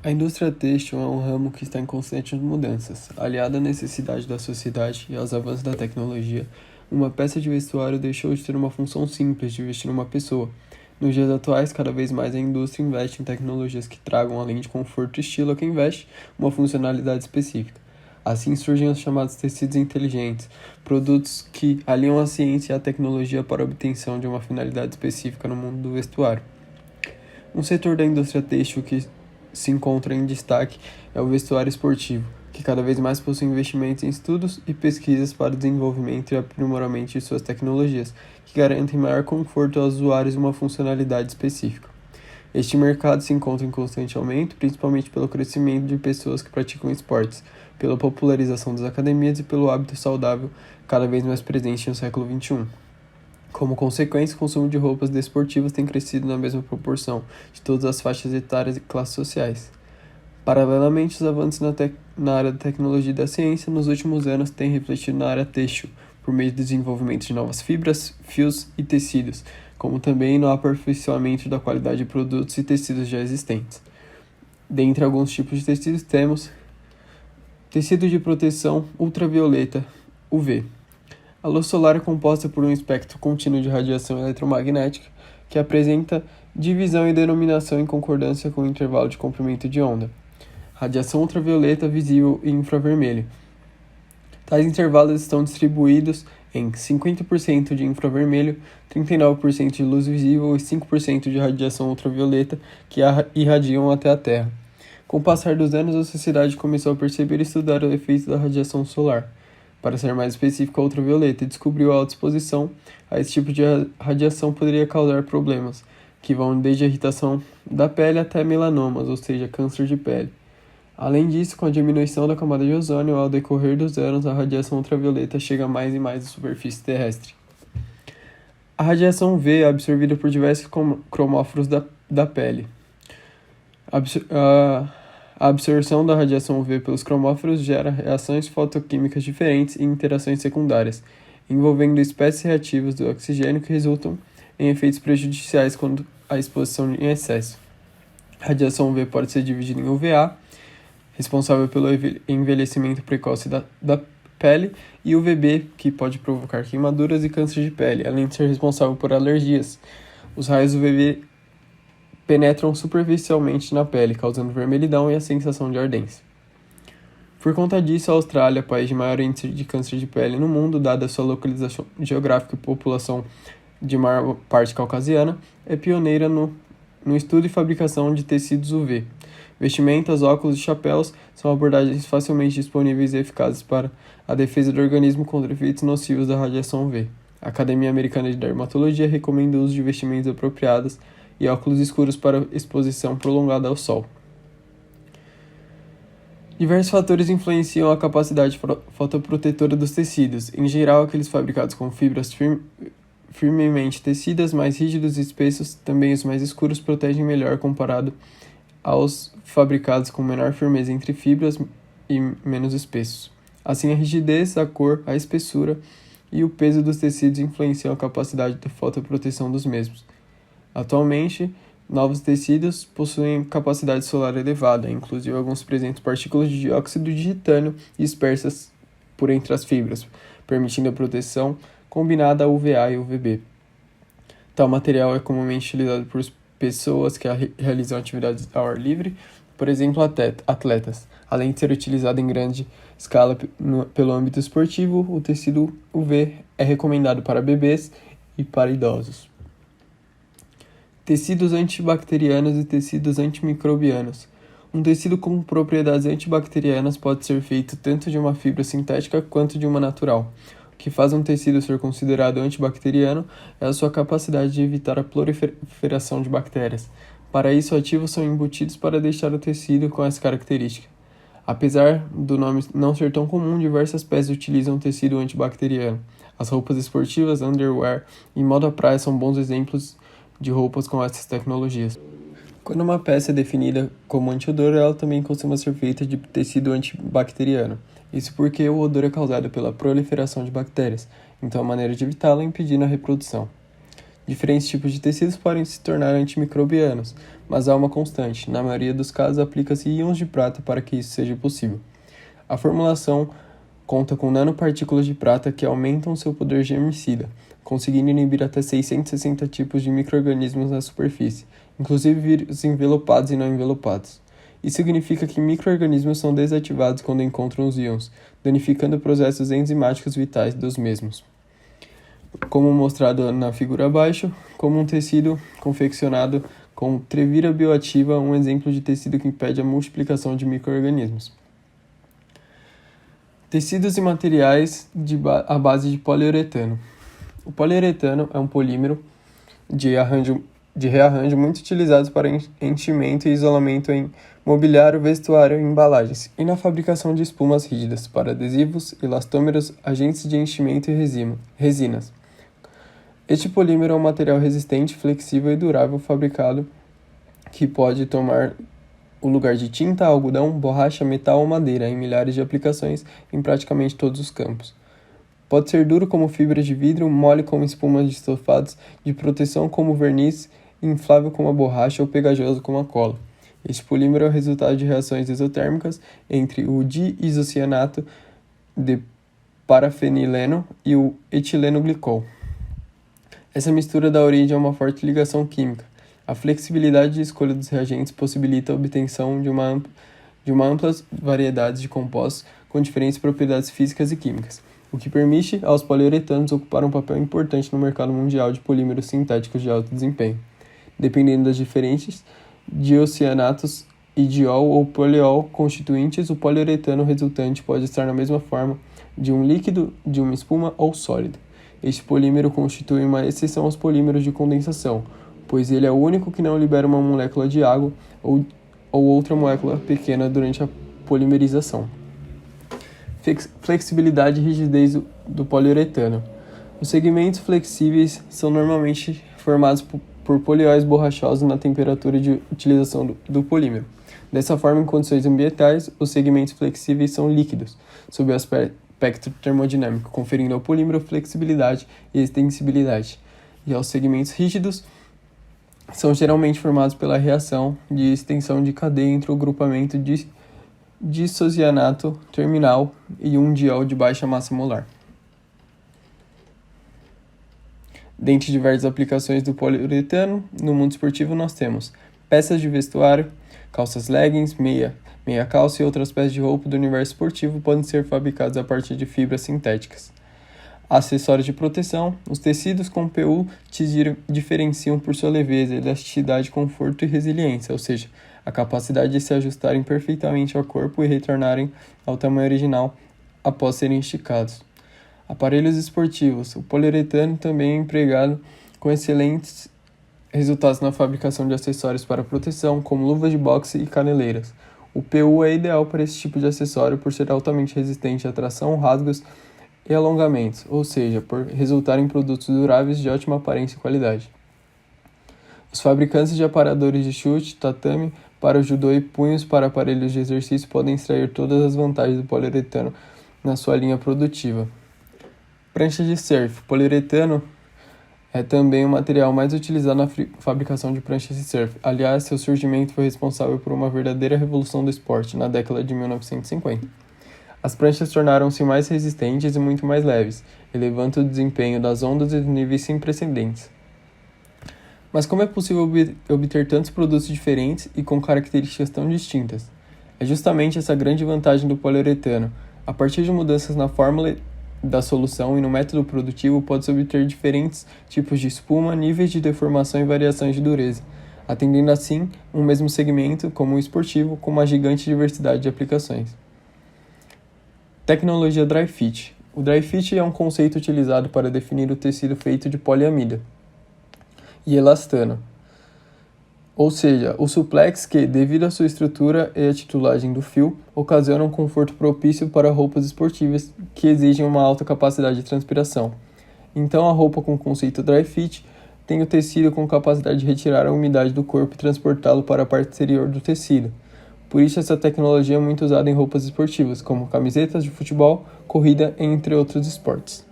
A indústria têxtil é um ramo que está em constantes mudanças. Aliada à necessidade da sociedade e aos avanços da tecnologia, uma peça de vestuário deixou de ter uma função simples de vestir uma pessoa. Nos dias atuais, cada vez mais a indústria investe em tecnologias que tragam, além de conforto e estilo a quem veste, uma funcionalidade específica. Assim surgem os chamados tecidos inteligentes, produtos que aliam a ciência e a tecnologia para a obtenção de uma finalidade específica no mundo do vestuário. Um setor da indústria têxtil que se encontra em destaque é o vestuário esportivo, que cada vez mais possui investimentos em estudos e pesquisas para o desenvolvimento e aprimoramento de suas tecnologias, que garantem maior conforto aos usuários e uma funcionalidade específica. Este mercado se encontra em constante aumento, principalmente pelo crescimento de pessoas que praticam esportes, pela popularização das academias e pelo hábito saudável cada vez mais presente no século XXI. Como consequência, o consumo de roupas desportivas tem crescido na mesma proporção de todas as faixas etárias e classes sociais. Paralelamente, os avanços na área da tecnologia e da ciência nos últimos anos têm refletido na área têxtil, por meio do desenvolvimento de novas fibras, fios e tecidos, como também no aperfeiçoamento da qualidade de produtos e tecidos já existentes. Dentre alguns tipos de tecidos temos tecido de proteção ultravioleta, UV. A luz solar é composta por um espectro contínuo de radiação eletromagnética que apresenta divisão e denominação em concordância com o intervalo de comprimento de onda. Radiação ultravioleta, visível e infravermelho. Tais intervalos estão distribuídos em 50% de infravermelho, 39% de luz visível e 5% de radiação ultravioleta que irradiam até a Terra. Com o passar dos anos, a sociedade começou a perceber e estudar o efeito da radiação solar. Para ser mais específico, a ultravioleta, e descobriu a autoexposição a esse tipo de radiação poderia causar problemas, que vão desde a irritação da pele até melanomas, ou seja, câncer de pele. Além disso, com a diminuição da camada de ozônio, ao decorrer dos anos, a radiação ultravioleta chega mais e mais à superfície terrestre. A radiação UV é absorvida por diversos cromóforos da pele. A absorção da radiação UV pelos cromóforos gera reações fotoquímicas diferentes e interações secundárias, envolvendo espécies reativas do oxigênio que resultam em efeitos prejudiciais quando a exposição em excesso. A radiação UV pode ser dividida em UVA, responsável pelo envelhecimento precoce da pele, e UVB, que pode provocar queimaduras e câncer de pele, além de ser responsável por alergias. Os raios UVB penetram superficialmente na pele, causando vermelhidão e a sensação de ardência. Por conta disso, a Austrália, país de maior índice de câncer de pele no mundo, dada sua localização geográfica e população de maior parte caucasiana, é pioneira no estudo e fabricação de tecidos UV. Vestimentas, óculos e chapéus são abordagens facilmente disponíveis e eficazes para a defesa do organismo contra efeitos nocivos da radiação UV. A Academia Americana de Dermatologia recomenda o uso de vestimentas apropriadas e óculos escuros para exposição prolongada ao sol. Diversos fatores influenciam a capacidade fotoprotetora dos tecidos. Em geral, aqueles fabricados com fibras firmemente tecidas, mais rígidos e espessos, também os mais escuros, protegem melhor comparado aos fabricados com menor firmeza entre fibras e menos espessos. Assim, a rigidez, a cor, a espessura e o peso dos tecidos influenciam a capacidade de fotoproteção dos mesmos. Atualmente, novos tecidos possuem capacidade solar elevada, inclusive alguns apresentam partículas de dióxido de titânio dispersas por entre as fibras, permitindo a proteção combinada a UVA e UVB. Tal material é comumente utilizado por pessoas que realizam atividades ao ar livre, por exemplo, atletas. Além de ser utilizado em grande escala pelo âmbito esportivo, o tecido UV é recomendado para bebês e para idosos. Tecidos antibacterianos e tecidos antimicrobianos. Um tecido com propriedades antibacterianas pode ser feito tanto de uma fibra sintética quanto de uma natural. O que faz um tecido ser considerado antibacteriano é a sua capacidade de evitar a proliferação de bactérias. Para isso, ativos são embutidos para deixar o tecido com essa característica. Apesar do nome não ser tão comum, diversas peças utilizam tecido antibacteriano. As roupas esportivas, underwear e moda praia são bons exemplos de roupas com essas tecnologias. Quando uma peça é definida como anti-odor, ela também costuma ser feita de tecido antibacteriano. Isso porque o odor é causado pela proliferação de bactérias, então a maneira de evitá-la é impedindo a reprodução. Diferentes tipos de tecidos podem se tornar antimicrobianos, mas há uma constante: na maioria dos casos aplica-se íons de prata para que isso seja possível. A formulação conta com nanopartículas de prata que aumentam seu poder germicida, conseguindo inibir até 660 tipos de micro-organismos na superfície, inclusive vírus envelopados e não envelopados. Isso significa que micro-organismos são desativados quando encontram os íons, danificando processos enzimáticos vitais dos mesmos. Como mostrado na figura abaixo, como um tecido confeccionado com trevira bioativa, um exemplo de tecido que impede a multiplicação de micro-organismos. Tecidos e materiais à base de poliuretano. O poliuretano é um polímero de rearranjo muito utilizado para enchimento e isolamento em mobiliário, vestuário e embalagens, e na fabricação de espumas rígidas para adesivos, elastômeros, agentes de enchimento e resinas. Este polímero é um material resistente, flexível e durável fabricado que pode tomar o lugar de tinta, algodão, borracha, metal ou madeira em milhares de aplicações em praticamente todos os campos. Pode ser duro como fibras de vidro, mole como espumas de estofados, de proteção como verniz, inflável como a borracha ou pegajoso como a cola. Este polímero é o resultado de reações exotérmicas entre o diisocianato de parafenileno e o etileno glicol. Essa mistura dá origem a uma forte ligação química. A flexibilidade de escolha dos reagentes possibilita a obtenção de uma ampla variedade de compostos com diferentes propriedades físicas e químicas, o que permite aos poliuretanos ocupar um papel importante no mercado mundial de polímeros sintéticos de alto desempenho. Dependendo das diferentes diocianatos e diol ou poliol constituintes, o poliuretano resultante pode estar na mesma forma de um líquido, de uma espuma ou sólido. Este polímero constitui uma exceção aos polímeros de condensação, pois ele é o único que não libera uma molécula de água ou outra molécula pequena durante a polimerização. Flexibilidade e rigidez do poliuretano. Os segmentos flexíveis são normalmente formados por polióis borrachosos na temperatura de utilização do polímero. Dessa forma, em condições ambientais, os segmentos flexíveis são líquidos, sob o aspecto termodinâmico, conferindo ao polímero flexibilidade e extensibilidade. E aos segmentos rígidos, são geralmente formados pela reação de extensão de cadeia entre o grupamento de diisocianato terminal e um diol de baixa massa molar. Dentre diversas aplicações do poliuretano, no mundo esportivo nós temos peças de vestuário, calças leggings, meia calça e outras peças de roupa do universo esportivo podem ser fabricadas a partir de fibras sintéticas. Acessórios de proteção. Os tecidos com PU se diferenciam por sua leveza, elasticidade, conforto e resiliência, ou seja, a capacidade de se ajustarem perfeitamente ao corpo e retornarem ao tamanho original após serem esticados. Aparelhos esportivos. O poliuretano também é empregado com excelentes resultados na fabricação de acessórios para proteção, como luvas de boxe e caneleiras. O PU é ideal para esse tipo de acessório por ser altamente resistente à tração, rasgos e alongamentos, ou seja, por resultar em produtos duráveis de ótima aparência e qualidade. Os fabricantes de aparadores de chute, tatame, para o judô e punhos para aparelhos de exercício podem extrair todas as vantagens do poliuretano na sua linha produtiva. Prancha de surf. O poliuretano é também o material mais utilizado na fabricação de pranchas de surf. Aliás, seu surgimento foi responsável por uma verdadeira revolução do esporte na década de 1950. As pranchas tornaram-se mais resistentes e muito mais leves, elevando o desempenho das ondas e níveis sem precedentes. Mas como é possível obter tantos produtos diferentes e com características tão distintas? É justamente essa grande vantagem do poliuretano. A partir de mudanças na fórmula da solução e no método produtivo, pode-se obter diferentes tipos de espuma, níveis de deformação e variações de dureza, atendendo assim um mesmo segmento, como o esportivo, com uma gigante diversidade de aplicações. Tecnologia Dry Fit. O Dry Fit é um conceito utilizado para definir o tecido feito de poliamida e elastano, ou seja, o suplex que, devido à sua estrutura e à titulagem do fio, ocasiona um conforto propício para roupas esportivas que exigem uma alta capacidade de transpiração. Então, a roupa com conceito Dry Fit tem o tecido com capacidade de retirar a umidade do corpo e transportá-lo para a parte exterior do tecido. Por isso, essa tecnologia é muito usada em roupas esportivas, como camisetas de futebol, corrida, entre outros esportes.